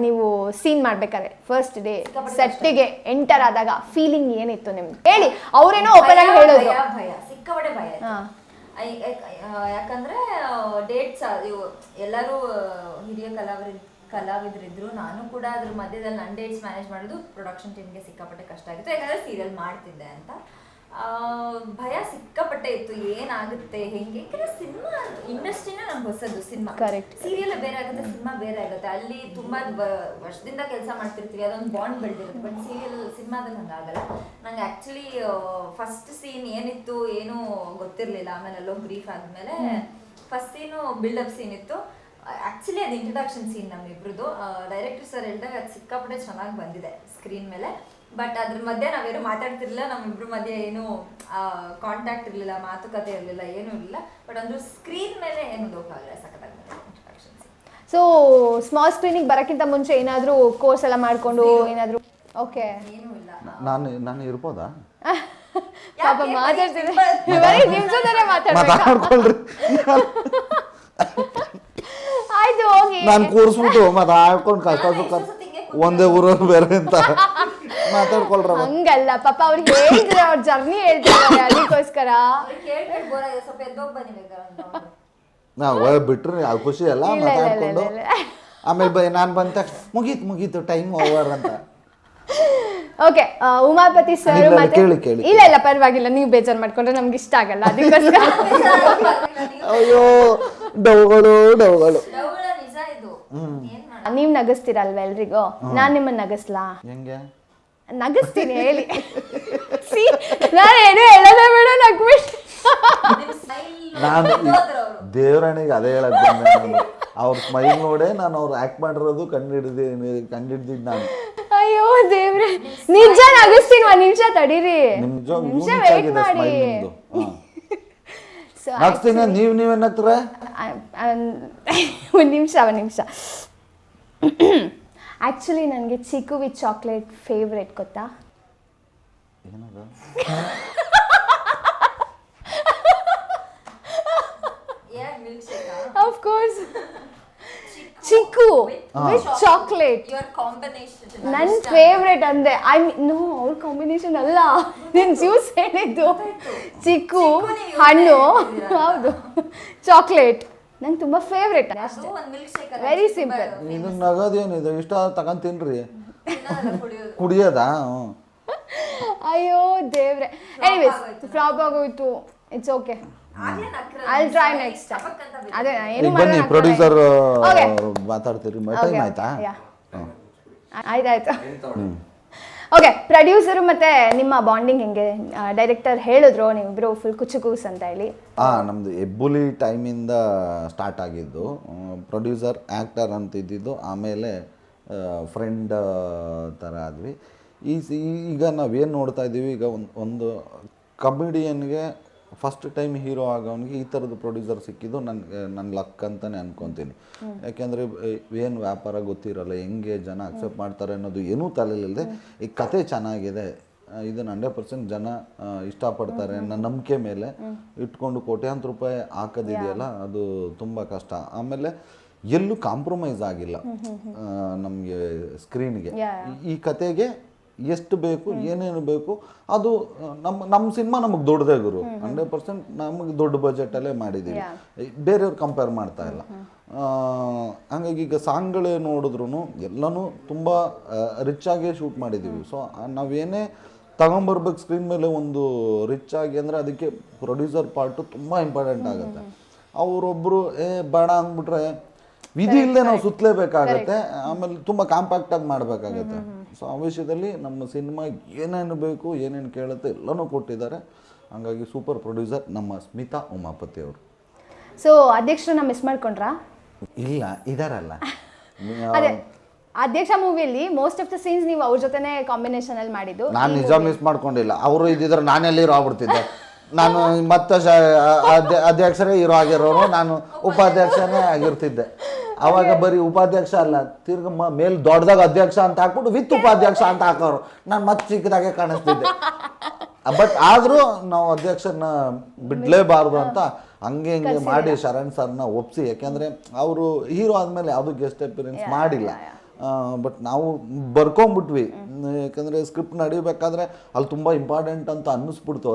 ನೀವು ಸೀನ್ ಮಾಡ್ಬೇಕಾದ್ರೆ ಫಸ್ಟ್ ಡೇ ಸೆಟ್ಟಿಗೆ ಎಂಟರ್ ಆದಾಗ ಫೀಲಿಂಗ್ ಏನಿತ್ತು ನಿಮ್ಗೆ ಹೇಳಿ. ಅವ್ರೇನೋ ಓಪನ್ ಆಗಿ ಹೇಳಿದ್ರು ಭಯ ಸಿಕ್ಕಾಪಟ್ಟೆ ಭಯ. ಯಾಕಂದ್ರೆ ಡೇಟ್ಸ್ ಎಲ್ಲರೂ ಹಿರಿಯ ಕಲಾವಿದರಿದ್ರು ನಾನು ಕೂಡ ಅದ್ರ ಮಧ್ಯದಲ್ಲಿ ನನ್ನ ಡೇಟ್ಸ್ ಮ್ಯಾನೇಜ್ ಮಾಡೋದು ಪ್ರೊಡಕ್ಷನ್ ಟೀಮ್ಗೆ ಸಿಕ್ಕಾಪಟ್ಟೆ ಕಷ್ಟ ಆಗಿತ್ತು ಯಾಕಂದ್ರೆ ಸೀರಿಯಲ್ ಮಾಡ್ತಿದ್ದೆ ಅಂತ. ಭಯ ಸಿಕ್ಕಾಪಟ್ಟೆ ಇತ್ತು ಏನಾಗುತ್ತೆ ಹೆಂಗೆ. ಯಾಕಂದ್ರೆ ಸಿನಿಮಾ ಇಂಡಸ್ಟ್ರಿನ ನಮ್ಗೆ ಹೊಸದು. ಸಿನಿಮಾ ಸೀರಿಯಲ್ ಬೇರೆ ಆಗುತ್ತೆ ಸಿನಿಮಾ ಬೇರೆ ಆಗುತ್ತೆ. ಅಲ್ಲಿ ತುಂಬಾ ವರ್ಷದಿಂದ ಕೆಲಸ ಮಾಡ್ತಿರ್ತೀವಿ ಅದೊಂದು ಬಾಂಡ್ ಬೆಳೆದಿರುತ್ತೆ. ಬಟ್ ಸಿನಿಮಾದಲ್ಲಿ ಹಂಗಾಗಲ್ಲ. ನಂಗೆ ಆಕ್ಚುಲಿ ಫಸ್ಟ್ ಸೀನ್ ಏನಿತ್ತು ಏನು ಗೊತ್ತಿರಲಿಲ್ಲ. ಆಮೇಲೆ ಅಲ್ಲೋ ಬ್ರೀಫ್ ಆದ್ಮೇಲೆ ಫಸ್ಟ್ ಸೀನು ಬಿಲ್ಡಪ್ ಸೀನ್ ಇತ್ತು. ಆಕ್ಚುಲಿ ಅದು ಇಂಟ್ರೊಡಕ್ಷನ್ ಸೀನ್ ನಮ್ಮಿಬ್ರದ್ದು. ಡೈರೆಕ್ಟರ್ ಸರ್ ಹೇಳಿದಾಗ ಅದು ಸಿಕ್ಕಾಪಟ್ಟೆ ಚೆನ್ನಾಗಿ ಬಂದಿದೆ ಸ್ಕ್ರೀನ್ ಮೇಲೆ. ಬಟ್ ಅದ್ರ ಮಧ್ಯೆ ನಾವೇನು ಮಾತಾಡ್ತಿರ್ಲಿಲ್ಲ. ನಮ್ಮಿಬ್ರ ಮಧ್ಯೆ ಏನು ಕಾಂಟ್ಯಾಕ್ಟ್ ಇರಲಿಲ್ಲ ಮಾತುಕತೆ ಇರಲಿಲ್ಲ ಏನೂ ಇರಲಿಲ್ಲ. ಬಟ್ ಒಂದು ಸ್ಕ್ರೀನ್ ಮೇಲೆ ಏನು ದೋಖಾಗಲ್ಲ ಸಖತ್ತಾಗಿ ಇಂಟ್ರೊಡಕ್ಷನ್ ಸೀನ್. ಸೊ ಸ್ಮಾಲ್ ಸ್ಕ್ರೀನಿಗೆ ಬರೋಕ್ಕಿಂತ ಮುಂಚೆ ಏನಾದರೂ ಕೋರ್ಸ್ ಎಲ್ಲ ಮಾಡಿಕೊಂಡು ಏನಾದರೂ ಓಕೆ ಏನೂ ಇಲ್ಲ. ನಾನು ಇರ್ಬೋದಾ ಪಾಪ ಮಾತಾಡ್ತಿದ್ದೆ ಬರೀ ನಿಮ್ಮ ಜೊತೆನೇ ಮಾತಾಡ್ಕೊಳ್ರಿ. ಆಯ್ತು ಹೋಗಿ ನಾನು ಕೂರಿಸ್ಬಿಟ್ಟು ಮಾತಾಡ್ಕೊಂಡು ಕಷ್ಟ ಸುಖ ಒಂದೇ ಊರಲ್ಲಿ ಬೇರೆ ಅಂತ ಮಾತಾಡ್ಕೊಳ್ರ. ಹಂಗಲ್ಲ ಪಾಪ ಅವ್ರು ಹೇಳಿದ್ರೆ ಅವ್ರ ಜರ್ನಿ ಹೇಳ್ತಿದ್ದಾರೆ ಅದಕ್ಕೋಸ್ಕರ. ಸ್ವಲ್ಪ ಎದ್ದೋಗಿ ಬನ್ನಿ ನಾವು ಬಿಟ್ರಿ ಅದು ಖುಷಿ ಎಲ್ಲ ಮಾತಾಡ್ಕೊಂಡು ಆಮೇಲೆ ನಾನು ಬಂದ ತಕ್ಷಣ ಮುಗೀತು ಟೈಮ್ ಓವರ್ ಅಂತ. ಓಕೆ ಉಮಾಪತಿ ಸರ್ ಮತ್ತೆ ಕೇಳಿ ಇಲ್ಲ ಇಲ್ಲ ಪರವಾಗಿಲ್ಲ ನೀವು ಬೇಜಾರು ಮಾಡ್ಕೊಂಡ್ರೆ ನಮ್ಗೆ ಇಷ್ಟ ಆಗಲ್ಲ ಅದಕ್ಕೋಸ್ಕರ. ಅಯ್ಯೋ ಡೌಗಳು ನಿಜ ಇದು. ನೀವ್ ನಗಸ್ತೀರಲ್ವ ಎಲ್ರಿಗೂ ನಾನ್ ನಿಮ್ಮನ್ನ ನಗಸ್ಲಾ ಹೆಂಗೆ ನಗಸ್ತೀನಿ ಹೇಳಿ. ನಾನೇನು ಹೇಳೋದೇ ಬೇಡ ನಗ್ಬಿಟ್ಟು. ನಾನು ದೇವರಾಣಿಗೆ ಅದೇ ಹೇಳಕ್ ಬಂದೆ. ನಾನು ಅವ್ರ ಸ್ಮೈಲ್ ನೋಡೇ ನಾನು ಅವ್ರು ಆ್ಯಕ್ಟ್ ಮಾಡಿರೋದು ಕಂಡಿಡ್ದಿದ್ದು ನಾನು. ಅಯ್ಯೋ ದೇವ್ರೆ, ನಿಜ ನಗಿಸ್ತೀನಿ, ಒಂದ್ ನಿಮಿಷ ತಡೀರಿ, ನಿಮಿಷ ವೇಟ್ ಮಾಡಿ. ನಗ್ಸ್ತೀನಿ, ನೀವೇನಾಗ್ತಾರೆ? ಒಂದು ನಿಮಿಷ ಆ್ಯಕ್ಚುಲಿ ನನಗೆ ಚಿಕ್ಕು ವಿತ್ ಚಾಕ್ಲೇಟ್ ಫೇವ್ರೇಟ್, ಗೊತ್ತಾ? ಏನದ? Of course chikoo with chocolate ನನ್ನ ಫೇವ್ರೇಟ್ ಅಂದೆ. ನೋ, ಅವ್ರ ಕಾಂಬಿನೇಷನ್ ಅಲ್ಲ, ನೀನು ಜ್ಯೂಸ್ ಹೇಳಿದ್ದು. ಚಿಕ್ಕು ಹಣ್ಣು, ಹೌದು, ಚಾಕ್ಲೇಟ್ ನಂಗೆ ತುಂಬ ಫೇವ್ರೇಟ್ ಅಷ್ಟೇ. Very simple. ಇದು ನಗೋದೇನಿದು, ಇಷ್ಟ ತಗೊಂಡ್ ತಿನ್ರಿ, ಕುಡಿಯೋದಾ? ಅಯ್ಯೋ ದೇವ್ರೆ. ಎನಿವೇಸ್, ಫ್ಲಾಪ್ ಆಗೋಯ್ತು, it's okay, I'll try next time. ಅದೇ ಏನು ಬನ್ನಿ, ಪ್ರೊಡ್ಯೂಸರ್ ಮಾತಾಡ್ತೀರಿ. ಟೈಮ್ ಆಯ್ತಾ? ಆಯ್ತಾಯ್ತು. ಓಕೆ, ಪ್ರೊಡ್ಯೂಸರು ಮತ್ತೆ ನಿಮ್ಮ ಬಾಂಡಿಂಗ್ ಹೆಂಗೆ? ಡೈರೆಕ್ಟರ್ ಹೇಳಿದ್ರು ನೀವಿಬ್ರು ಫುಲ್ ಕುಚುಕೂಸ್ ಅಂತ ಹೇಳಿ. ನಮ್ಮದು ಹೆಬ್ಬುಲಿ ಟೈಮಿಂದ ಸ್ಟಾರ್ಟ್ ಆಗಿದ್ದು. ಪ್ರೊಡ್ಯೂಸರ್ ಆ್ಯಕ್ಟರ್ ಅಂತ ಇದ್ದಿದ್ದು, ಆಮೇಲೆ ಫ್ರೆಂಡ್ ಥರ ಆದ್ವಿ. ಈಗ ನಾವೇನು ನೋಡ್ತಾ ಇದ್ದೀವಿ, ಈಗ ಒಂದು ಕಮಿಡಿಯನ್ಗೆ ಫಸ್ಟ್ ಟೈಮ್ ಹೀರೋ ಆಗೋನಿಗೆ ಈ ಥರದ ಪ್ರೊಡ್ಯೂಸರ್ ಸಿಕ್ಕಿದ್ದು ನನ್ನ ಲಕ್ ಅಂತಲೇ ಅನ್ಕೊತೀನಿ. ಯಾಕೆಂದರೆ ಏನು ವ್ಯಾಪಾರ ಗೊತ್ತಿರಲ್ಲ, ಹೆಂಗೆ ಜನ ಅಕ್ಸೆಪ್ಟ್ ಮಾಡ್ತಾರೆ ಅನ್ನೋದು ಏನೂ ತಲೆಯಲ್ಲಿಲ್ಲದೆ ಈ ಕತೆ ಚೆನ್ನಾಗಿದೆ, ಇದನ್ನು 100% ಜನ ಇಷ್ಟಪಡ್ತಾರೆ ಅನ್ನೋ ನಂಬಿಕೆ ಮೇಲೆ ಇಟ್ಕೊಂಡು ಕೋಟ್ಯಾಂತರ ರೂಪಾಯಿ ಹಾಕೋದಿದೆಯಲ್ಲ, ಅದು ತುಂಬ ಕಷ್ಟ. ಆಮೇಲೆ ಎಲ್ಲೂ ಕಾಂಪ್ರಮೈಸ್ ಆಗಿಲ್ಲ ನಮಗೆ ಸ್ಕ್ರೀನ್ಗೆ. ಈ ಕತೆಗೆ ಎಷ್ಟು ಬೇಕು, ಏನೇನು ಬೇಕು, ಅದು ನಮ್ಮ ಸಿನಿಮಾ ನಮಗೆ ದೊಡ್ಡದೇ ಗುರು. 100% ನಮಗೆ ದೊಡ್ಡ ಬಜೆಟಲ್ಲೇ ಮಾಡಿದ್ದೀವಿ, ಬೇರೆಯವ್ರು ಕಂಪೇರ್ ಮಾಡ್ತಾ ಇಲ್ಲ. ಹಂಗಾಗಿ ಈಗ ಸಾಂಗ್ಗಳೇ ನೋಡಿದ್ರು ಎಲ್ಲನೂ ತುಂಬ ರಿಚ್ ಆಗೇ ಶೂಟ್ ಮಾಡಿದ್ದೀವಿ. ಸೊ ನಾವೇನೇ ತಗೊಂಬರ್ಬೇಕು ಸ್ಕ್ರೀನ್ ಮೇಲೆ ಒಂದು ರಿಚ್ ಆಗಿ ಅಂದರೆ ಅದಕ್ಕೆ ಪ್ರೊಡ್ಯೂಸರ್ ಪಾರ್ಟು ತುಂಬ ಇಂಪಾರ್ಟೆಂಟ್ ಆಗುತ್ತೆ. ಅವರೊಬ್ಬರು ಬೇಡ ಅಂದ್ಬಿಟ್ರೆ ವಿಧಿ ಇಲ್ಲದೆ ನಾವು ಸುತ್ತಲೇಬೇಕಾಗತ್ತೆ. ಆಮೇಲೆ ತುಂಬ ಕಾಂಪ್ಯಾಕ್ಟಾಗಿ ಮಾಡಬೇಕಾಗತ್ತೆ. ಸೊ ಆ ವಿಷಯದಲ್ಲಿ ನಮ್ಮ ಸಿನಿಮಾ ಏನೇನು ಬೇಕು, ಏನೇನು ಕೇಳುತ್ತೆ ಎಲ್ಲನೂ ಕೊಟ್ಟಿದ್ದಾರೆ. ಹಂಗಾಗಿ ಸೂಪರ್ ಪ್ರೊಡ್ಯೂಸರ್ ನಮ್ಮ ಸ್ಮಿತಾ ಉಮಾಪತಿ ಅವರು. ಸೊ ಅಧ್ಯಕ್ಷರನ್ನ ಮಿಸ್ ಮಾಡ್ಕೊಂಡ್ರಾ? ಇಲ್ಲ, ಇದಾರಲ್ಲ. ಅದೇ ಅಧ್ಯಕ್ಷ ಮೂವಿಯಲ್ಲಿ ಮೋಸ್ಟ್ ಆಫ್ ದ ಸೀನ್ಸ್ ನೀವು ಅವ್ರ ಜೊತೆನೇ ಕಾಂಬಿನೇಷನ್ ಅಲ್ಲಿ ಮಾಡಿದ್ದು. ನಾನು ನಿಜ ಮಿಸ್ ಮಾಡ್ಕೊಂಡಿಲ್ಲ. ಅವರು ಇದ್ದಿದ್ರೆ ನಾನೆಲ್ಲಿ ಹೀರೋ ಆಗ್ಬಿಡ್ತಿದ್ದೆ. ನಾನು ಮತ್ತೆ ಅಧ್ಯಕ್ಷರೇ ಹೀರೋ ಆಗಿರೋರು, ನಾನು ಉಪಾಧ್ಯಕ್ಷನೇ ಆಗಿರ್ತಿದ್ದೆ. ಅವಾಗ ಬರೀ ಉಪಾಧ್ಯಕ್ಷ ಅಲ್ಲ, ತಿರ್ಗ ಮೇಲ್ ದೊಡ್ಡದಾಗ ಅಧ್ಯಕ್ಷ ಅಂತ ಹಾಕ್ಬಿಟ್ಟು ವಿತ್ ಉಪಾಧ್ಯಕ್ಷ ಅಂತ ಹಾಕೋರು. ನಾನು ಮತ್ತೆ ಚಿಕ್ಕದಾಗೆ ಕಾಣಿಸ್ತಿದ್ದೆ. ಬಟ್ ಆದರೂ ನಾವು ಅಧ್ಯಕ್ಷರನ್ನ ಬಿಡಲೇಬಾರ್ದು ಅಂತ ಹಂಗೆ ಹಿಂಗೆ ಮಾಡಿ ಶರಣ್ ಸರ್ನ ಒಪ್ಸಿ. ಯಾಕೆಂದರೆ ಅವರು ಹೀರೋ ಆದಮೇಲೆ ಯಾವುದೂ ಗೆಸ್ಟ್ ಅಪಿಯರೆನ್ಸ್ ಮಾಡಿಲ್ಲ. ಬಟ್ ನಾವು ಬರ್ಕೊಂಬಿಟ್ವಿ. ಯಾಕಂದರೆ ಸ್ಕ್ರಿಪ್ಟ್ ನಡಿಬೇಕಾದ್ರೆ ಅಲ್ಲಿ ತುಂಬ ಇಂಪಾರ್ಟೆಂಟ್ ಅಂತ ಅನ್ನಿಸ್ಬಿಡ್ತು.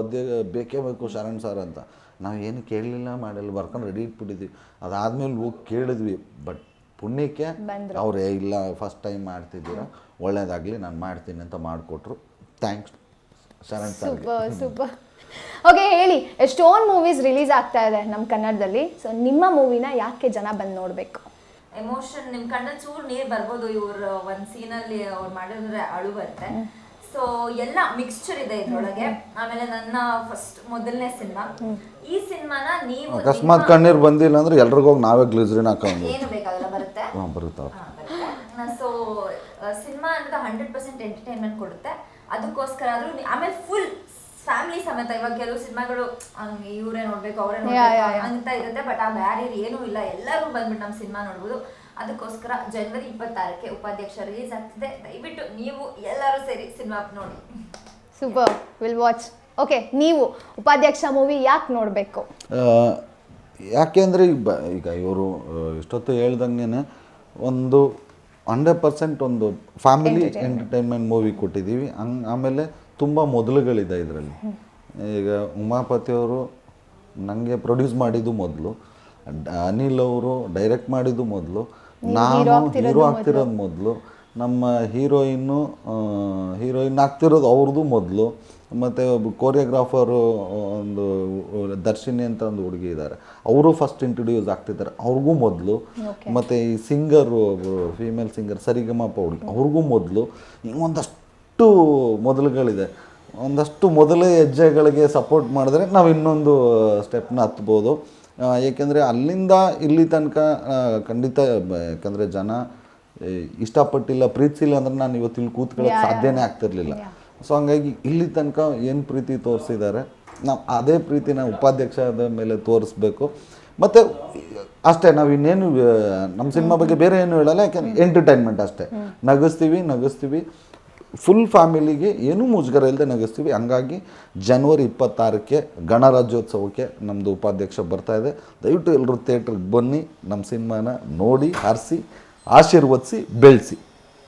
ಬೇಕೇ ಬೇಕು ಶರಣ್ ಸರ್ ಅಂತ. ನಾವು ಏನು ಕೇಳಲಿಲ್ಲ, ಮಾಡಿಲ್ಲ, ಬರ್ಕೊಂಡು ರೆಡಿ ಇಟ್ಬಿಟ್ಟಿದ್ವಿ. ಅದಾದಮೇಲೆ ಹೋಗಿ ಕೇಳಿದ್ವಿ. ಬಟ್ ಪುಣ್ಯಕ್ಕೆ ಅವರೇ ಇಲ್ಲ, ಫಸ್ಟ್ ಟೈಮ್ ಮಾಡ್ತಿದ್ದೀರಾ, ಒಳ್ಳೇದಾಗಲಿ, ನಾನು ಮಾಡ್ತೀನಿ ಅಂತ ಮಾಡಿಕೊಟ್ರು. Thanks Sharan sir. Super. Okay, ಹೇಳಿ, ಎಷ್ಟೊಂದು ಮೂವೀಸ್ ರಿಲೀಸ್ ಆಗ್ತಾ ಇದೆ ನಮ್ಮ ಕನ್ನಡದಲ್ಲಿ. ಸೊ ನಿಮ್ಮ ಮೂವಿನ ಯಾಕೆ ಜನ ಬಂದು ನೋಡಬೇಕು? ಎಮೋಷನ್ ನಿಮ್ ಕಣ್ಣಲ್ಲಿ ಚೂರು ನೀರು ಬರ್ಬೋದು. ಇವ್ರ ಒಂದ್ ಸೀನಲ್ಲಿ ಅವ್ರು ಮಾಡಿದ್ರೆ ಅಳು ಬರುತ್ತೆ. ಸೊ ಎಲ್ಲ ಮಿಕ್ಸ್ಚರ್ ಇದೆ ಇದ್ರೊಳಗೆ. ಆಮೇಲೆ ನನ್ನ ಫಸ್ಟ್ ಮೊದಲನೇ ಸಿನಿಮಾ. ಈ ಸಿನಿಮಾನ ನೀವು ಅಕಸ್ಮಾತ್ ಕಣ್ಣೀರು ಬಂದಿಲ್ಲ ಅಂದ್ರೆ ಎಲ್ರಿಗೋಗಿ ನಾವೇ ಗ್ಲಿಸರಿನ್ ಹಾಕೊಂಡು ಏನು ಬೇಕಾಗಲ್ಲ, ಬರುತ್ತೆ. ಬರುತ್ತೆ. ಸೊ ಸಿನಿಮಾ ಅನ್ನೋದು 100% ಎಂಟರ್ಟೈನ್ಮೆಂಟ್ ಕೊಡುತ್ತೆ. ಅದಕ್ಕೋಸ್ಕರ ಆದ್ರೂ ಆಮೇಲೆ ಫುಲ್ ಫ್ಯಾಮಿಲಿ ಸಮೇತ. ಇವಾಗ ಕೆಲವು ಸಿನಿಮಾಗಳು ಹಂಗೆ ಇವರೇ ನೋಡ್ಬೇಕು, ಅವರೇ ನೋಡ್ಬೇಕು ಅಂತ ಇರುತ್ತೆ. ಬಟ್ ಆ ಬ್ಯಾರಿಯರ್ ಏನೂ ಇಲ್ಲ, ಎಲ್ಲರೂ ಬಂದ್ಬಿಟ್ಟು ನಮ್ಮ ಸಿನಿಮಾ ನೋಡ್ಬೋದು. ಅದಕ್ಕೋಸ್ಕರ ಜನವರಿ 26ಕ್ಕೆ ಉಪಾಧ್ಯಕ್ಷ ರಿಲೀಸ್ ಆಗ್ತಿದೆ. ದಯವಿಟ್ಟು ನೀವು ಎಲ್ಲರೂ ಸೇರಿ ಸಿನಿಮಾ ನೋಡಿ. Super, will watch. ಓಕೆ, ನೀವು ಉಪಾಧ್ಯಕ್ಷ ಮೂವಿ ಯಾಕೆ ನೋಡಬೇಕು? ಯಾಕೆಂದರೆ ಈಗ ಇವರು ಇಷ್ಟೊತ್ತು ಹೇಳ್ದಂಗೆ ಒಂದು 100% ಒಂದು ಫ್ಯಾಮಿಲಿ ಎಂಟರ್ಟೈನ್ಮೆಂಟ್ ಮೂವಿ ಕೊಟ್ಟಿದ್ದೀವಿ. ಆಮೇಲೆ ತುಂಬ ಮೊದಲುಗಳಿದೆ ಇದರಲ್ಲಿ. ಈಗ ಉಮಾಪತಿಯವರು ನನಗೆ ಪ್ರೊಡ್ಯೂಸ್ ಮಾಡಿದ್ದು ಮೊದಲು, ಅನಿಲ್ ಅವರು ಡೈರೆಕ್ಟ್ ಮಾಡಿದ್ದು ಮೊದಲು, ನಾನು ಹೀರೋ ಆಗ್ತಿರೋದು ಮೊದಲು, ನಮ್ಮ ಹೀರೋಯಿನ್ ಆಗ್ತಿರೋದು ಅವ್ರದ್ದು ಮೊದಲು, ಮತ್ತು ಒಬ್ಬ ಕೋರಿಯೋಗ್ರಾಫರು ಒಂದು ದರ್ಶಿನಿ ಅಂತ ಒಂದು ಹುಡುಗಿ ಇದ್ದಾರೆ, ಅವರು ಫಸ್ಟ್ ಇಂಟ್ರೊಡ್ಯೂಸ್ ಆಗ್ತಿದ್ದಾರೆ, ಅವ್ರಿಗೂ ಮೊದಲು. ಮತ್ತು ಈ ಸಿಂಗರು ಫೀಮೇಲ್ ಸಿಂಗರ್ ಸರಿಗಮಪ ಹುಡುಗಿ, ಅವ್ರಿಗೂ ಮೊದಲು. ಹಿಂಗೊಂದಷ್ಟು ಮೊದಲುಗಳಿದೆ. ಒಂದಷ್ಟು ಮೊದಲೇ ಹೆಜ್ಜೆಗಳಿಗೆ ಸಪೋರ್ಟ್ ಮಾಡಿದ್ರೆ ನಾವು ಇನ್ನೊಂದು ಸ್ಟೆಪ್ನ ಹತ್ಬೋದು. ಏಕೆಂದರೆ ಅಲ್ಲಿಂದ ಇಲ್ಲಿ ತನಕ ಖಂಡಿತ ಯಾಕಂದರೆ ಜನ ಇಷ್ಟಪಟ್ಟಿಲ್ಲ, ಪ್ರೀತಿಸಿಲ್ಲ ಅಂದರೆ ನಾನು ಇವತ್ತು ಇಲ್ಲಿ ಕೂತ್ಕೊಳ್ಳೋಕ್ಕೆ ಸಾಧ್ಯನೇ ಆಗ್ತಿರ್ಲಿಲ್ಲ. ಸೊ ಹಂಗಾಗಿ ಇಲ್ಲಿ ತನಕ ಏನು ಪ್ರೀತಿ ತೋರಿಸಿದ್ದಾರೆ, ನಾವು ಅದೇ ಪ್ರೀತಿನ ಉಪಾಧ್ಯಕ್ಷದ ಮೇಲೆ ತೋರಿಸ್ಬೇಕು. ಮತ್ತು ಅಷ್ಟೇ, ನಾವು ಇನ್ನೇನು ನಮ್ಮ ಸಿನಿಮಾ ಬಗ್ಗೆ ಬೇರೆ ಏನು ಹೇಳಲ್ಲ, ಯಾಕೆಂದ್ರೆ ಎಂಟರ್ಟೈನ್ಮೆಂಟ್ ಅಷ್ಟೇ. ನಗಿಸ್ತೀವಿ ಫುಲ್ ಫ್ಯಾಮಿಲಿಗೆ ಏನೂ ಮುಜುಗರ ಇಲ್ಲದೆ ನಗಿಸ್ತೀವಿ. ಹಂಗಾಗಿ ಜನವರಿ 26ಕ್ಕೆ ಗಣರಾಜ್ಯೋತ್ಸವಕ್ಕೆ ನಮ್ಮದು ಉಪಾಧ್ಯಕ್ಷ ಬರ್ತಾಯಿದೆ. ದಯವಿಟ್ಟು ಎಲ್ಲರೂ ಥಿಯೇಟ್ರಿಗೆ ಬನ್ನಿ, ನಮ್ಮ ಸಿನಿಮಾನ ನೋಡಿ, ಹರಿಸಿ, ಆಶೀರ್ವದಿಸಿ, ಬೆಳೆಸಿ.